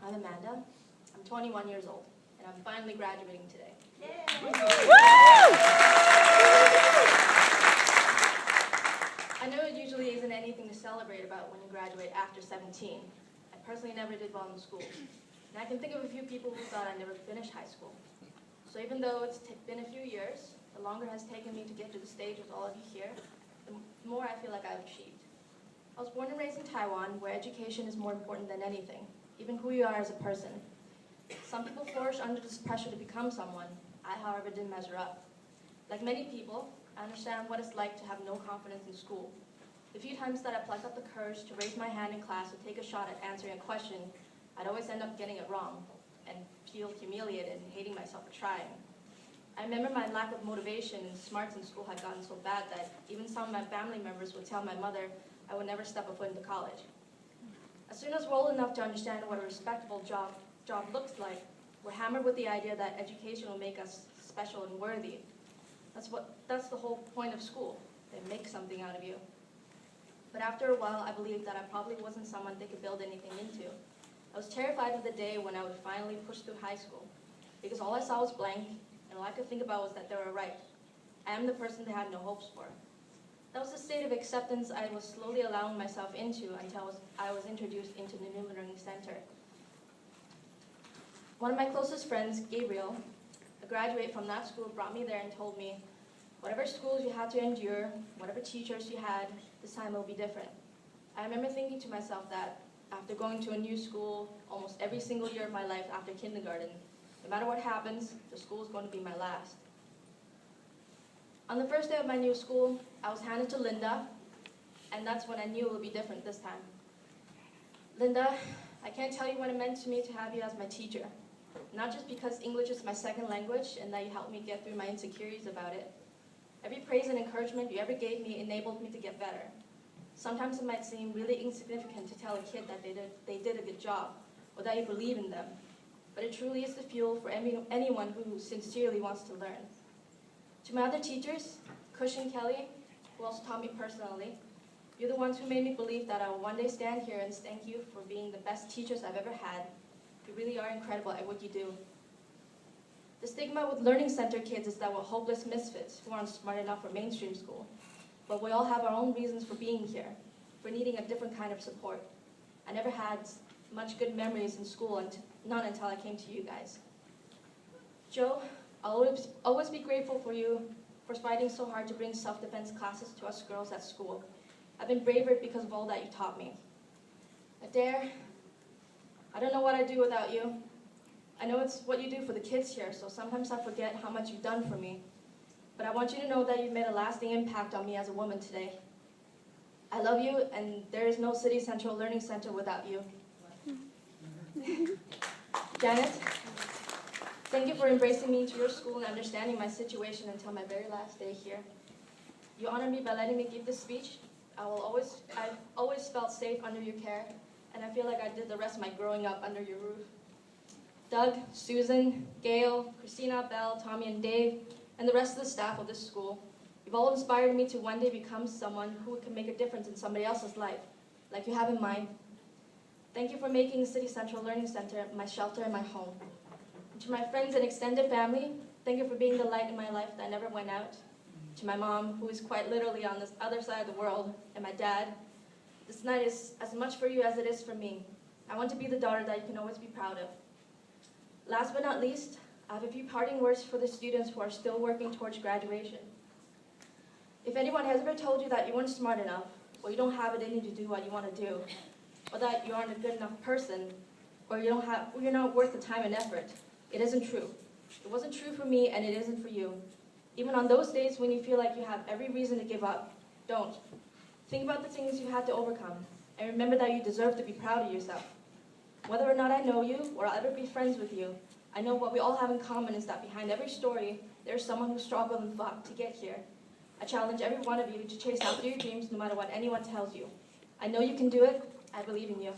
I'm Amanda. I'm 21 years old, and I'm finally graduating today. Yay! I know it usually isn't anything to celebrate about when you graduate after 17. I personally never did well in school, and I can think of a few people who thought I never finished high school. So even though it's been a few years, the longer it has taken me to get to the stage with all of you here, the more I feel like I've achieved. I was born and raised in Taiwan, where education is more important than anything, even who you are as a person. Some people flourish under this pressure to become someone. I, however, didn't measure up. Like many people, I understand what it's like to have no confidence in school. The few times that I plucked up the courage to raise my hand in class or take a shot at answering a question, I'd always end up getting it wrong and feel humiliated and hating myself for trying. I remember my lack of motivation and smarts in school had gotten so bad that even some of my family members would tell my mother I would never step a foot into college. As soon as we're old enough to understand what a respectable job looks like, we're hammered with the idea that education will make us special and worthy. That's the whole point of school. They make something out of you. But after a while, I believed that I probably wasn't someone they could build anything into. I was terrified of the day when I would finally push through high school, because all I saw was blank, and all I could think about was that they were right. I am the person they had no hopes for. That was the state of acceptance I was slowly allowing myself into until I was introduced into the new learning center. One of my closest friends, Gabriel, a graduate from that school, brought me there and told me, whatever schools you had to endure, whatever teachers you had, this time it will be different. I remember thinking to myself that after going to a new school almost every single year of my life after kindergarten, no matter what happens, the school is going to be my last. On the first day of my new school, I was handed to Linda, and that's when I knew it would be different this time. Linda, I can't tell you what it meant to me to have you as my teacher. Not just because English is my second language and that you helped me get through my insecurities about it. Every praise and encouragement you ever gave me enabled me to get better. Sometimes it might seem really insignificant to tell a kid that they did a good job, or that you believe in them, but it truly is the fuel for anyone who sincerely wants to learn. To my other teachers, Kush and Kelly, who also taught me personally, you're the ones who made me believe that I will one day stand here and thank you for being the best teachers I've ever had. You really are incredible at what you do. The stigma with learning center kids is that we're hopeless misfits who aren't smart enough for mainstream school. But we all have our own reasons for being here, for needing a different kind of support. I never had much good memories in school, none until I came to you guys. Joe, I'll always be grateful for you for fighting so hard to bring self-defense classes to us girls at school. I've been braver because of all that you taught me. Adair, I don't know what I'd do without you. I know it's what you do for the kids here, so sometimes I forget how much you've done for me. But I want you to know that you've made a lasting impact on me as a woman today. I love you, and there is no City Central Learning Center without you. Janet, thank you for embracing me into your school and understanding my situation until my very last day here. You honor me by letting me give this speech. I've always felt safe under your care, and I feel like I did the rest of my growing up under your roof. Doug, Susan, Gail, Christina, Belle, Tommy, and Dave, and the rest of the staff of this school, you've all inspired me to one day become someone who can make a difference in somebody else's life, like you have in mine. Thank you for making City Central Learning Center my shelter and my home. And to my friends and extended family, thank you for being the light in my life that never went out. To my mom, who is quite literally on this other side of the world, and my dad, this night is as much for you as it is for me. I want to be the daughter that you can always be proud of. Last but not least, I have a few parting words for the students who are still working towards graduation. If anyone has ever told you that you weren't smart enough, or you don't have it in you to do what you want to do, or that you aren't a good enough person, or you're not worth the time and effort, it isn't true. It wasn't true for me, and it isn't for you. Even on those days when you feel like you have every reason to give up, don't. Think about the things you had to overcome, and remember that you deserve to be proud of yourself. Whether or not I know you, or I'll ever be friends with you, I know what we all have in common is that behind every story, there's someone who struggled and fought to get here. I challenge every one of you to chase after your dreams no matter what anyone tells you. I know you can do it. I believe in you.